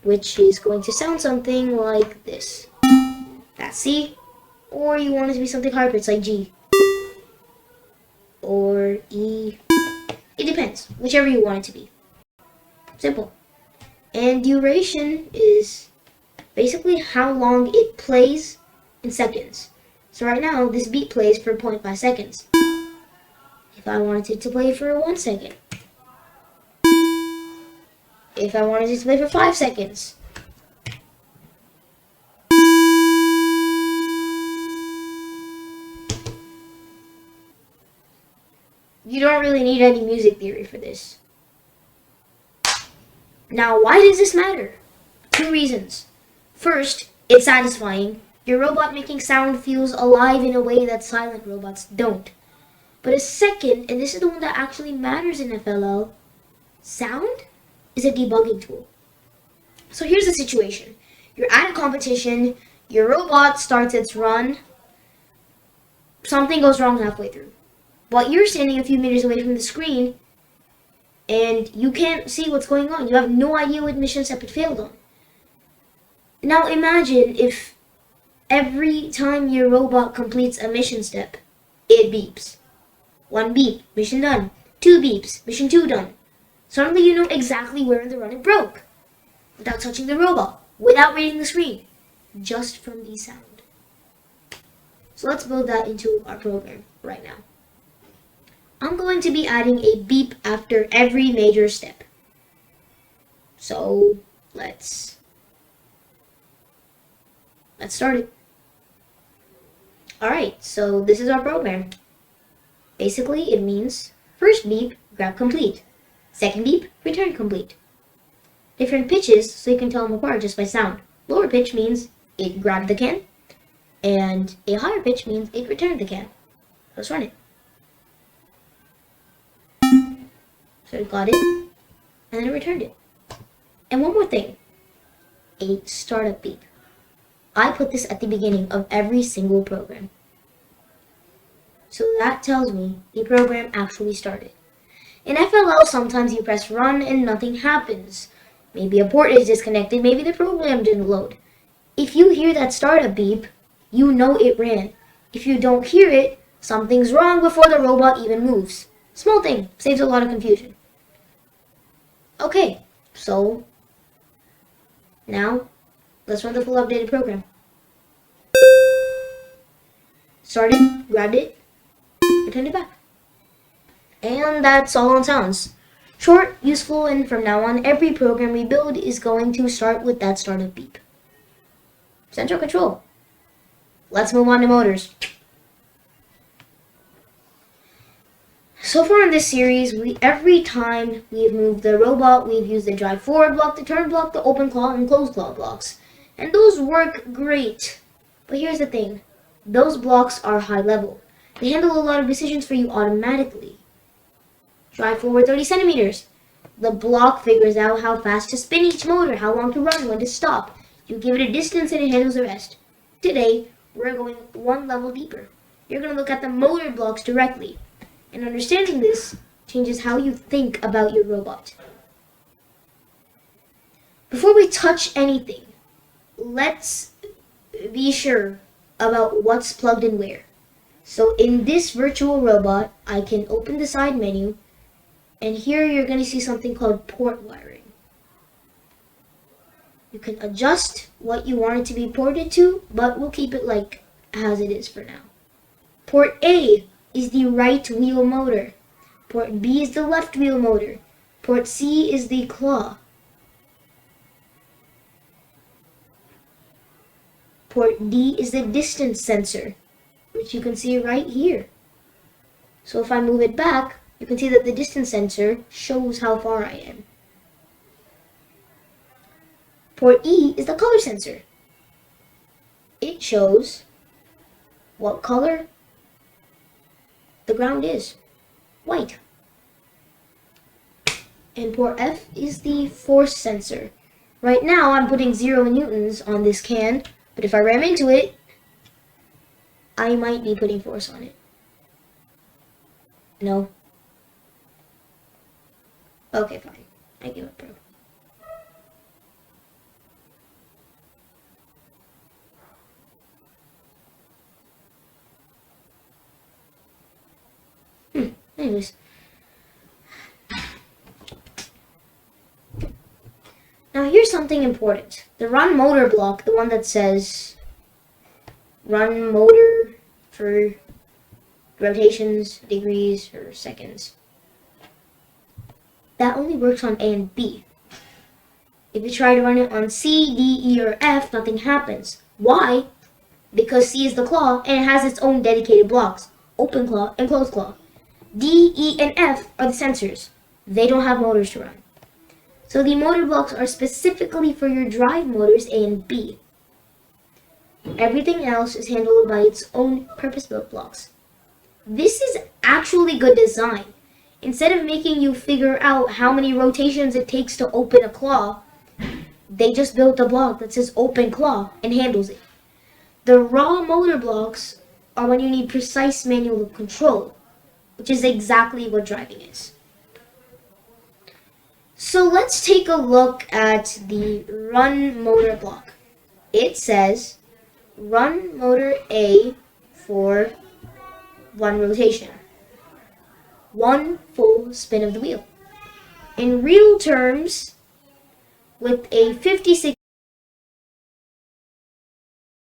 which is going to sound something like this. That's C. Or you want it to be something higher pitched like G. Or E. It depends, whichever you want it to be. Simple. And duration is basically how long it plays in seconds. So right now, this beat plays for 0.5 seconds. If I wanted it to play for 1 second. If I wanted it to play for 5 seconds. You don't really need any music theory for this. Now, why does this matter? 2 reasons. First, it's satisfying. Your robot making sound feels alive in a way that silent robots don't. But a second, and this is the one that actually matters in FLL, sound is a debugging tool. So here's the situation. You're at a competition, your robot starts its run, something goes wrong halfway through. But you're standing a few meters away from the screen, and you can't see what's going on. You have no idea what mission step it failed on. Now imagine if every time your robot completes a mission step, it beeps. 1 beep, mission done. 2 beeps, mission 2 done. Suddenly you know exactly where in the run it broke, without touching the robot, without reading the screen, just from the sound. So let's build that into our program right now. I'm going to be adding a beep after every major step. So let's start it. Alright, so this is our program. Basically, it means first beep, grab complete. Second beep, return complete. Different pitches, so you can tell them apart just by sound. Lower pitch means it grabbed the can, and a higher pitch means it returned the can. Let's run it. So it got it, and then it returned it. And one more thing, a startup beep. I put this at the beginning of every single program. So that tells me the program actually started. In FLL, sometimes you press run and nothing happens. Maybe a port is disconnected, maybe the program didn't load. If you hear that startup beep, you know it ran. If you don't hear it, something's wrong before the robot even moves. Small thing, saves a lot of confusion. Okay, so now let's run the full updated program. Started, grabbed it, returned it back. And that's all it sounds. Short, useful, and from now on, every program we build is going to start with that startup beep. Central control. Let's move on to motors. So far in this series, every time we've moved the robot, we've used the drive forward block, the turn block, the open claw, and close claw blocks. And those work great. But here's the thing. Those blocks are high level. They handle a lot of decisions for you automatically. Drive forward 30 centimeters. The block figures out how fast to spin each motor, how long to run, when to stop. You give it a distance and it handles the rest. Today, we're going 1 level deeper. You're going to look at the motor blocks directly. And understanding this changes how you think about your robot. Before we touch anything, let's be sure about what's plugged in where. So in this virtual robot, I can open the side menu, and here you're going to see something called port wiring. You can adjust what you want it to be ported to, but we'll keep it like as it is for now. Port A is the right wheel motor. Port B is the left wheel motor. Port C is the claw. Port D is the distance sensor, which you can see right here. So if I move it back, you can see that the distance sensor shows how far I am. Port E is the color sensor. It shows what color the ground is. White. And port F is the force sensor. Right now I'm putting 0 newtons on this can, but if I ram into it, I might be putting force on it. No. Okay, fine. I give up, bro. Anyways. Now here's something important. The run motor block, the one that says run motor for rotations, degrees, or seconds, that only works on A and B. If you try to run it on C, D, E, or F, nothing happens. Why? Because C is the claw and it has its own dedicated blocks, open claw and closed claw. D, E, and F are the sensors. They don't have motors to run. So the motor blocks are specifically for your drive motors A and B. Everything else is handled by its own purpose-built blocks. This is actually good design. Instead of making you figure out how many rotations it takes to open a claw, they just built a block that says open claw and handles it. The raw motor blocks are when you need precise manual control, which is exactly what driving is. So let's take a look at the run motor block. It says run motor A for 1 rotation, 1 full spin of the wheel. In real terms, with a 56